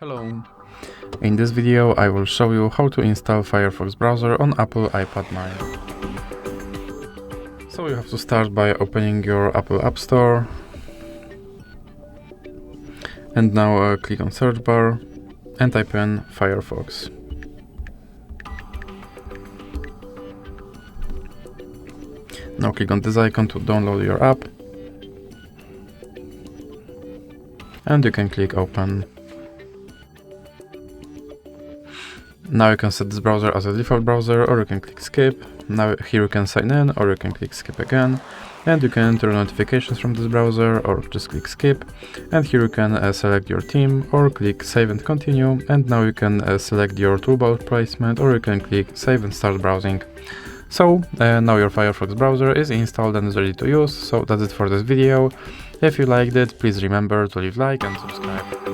Hello! In this video I will show you how to install Firefox browser on Apple iPad mini. So you have to start by opening your Apple App Store and now click on search bar and type in Firefox. Now click on this icon to download your app and you can click open. Now you can set this browser as a default browser, or you can click skip. Now here you can sign in, or you can click skip again. And you can turn notifications from this browser, or just click skip. And here you can select your theme, or click save and continue. And now you can select your toolbar placement, or you can click save and start browsing. So now your Firefox browser is installed and is ready to use. So that's it for this video. If you liked it, please remember to leave a like and subscribe.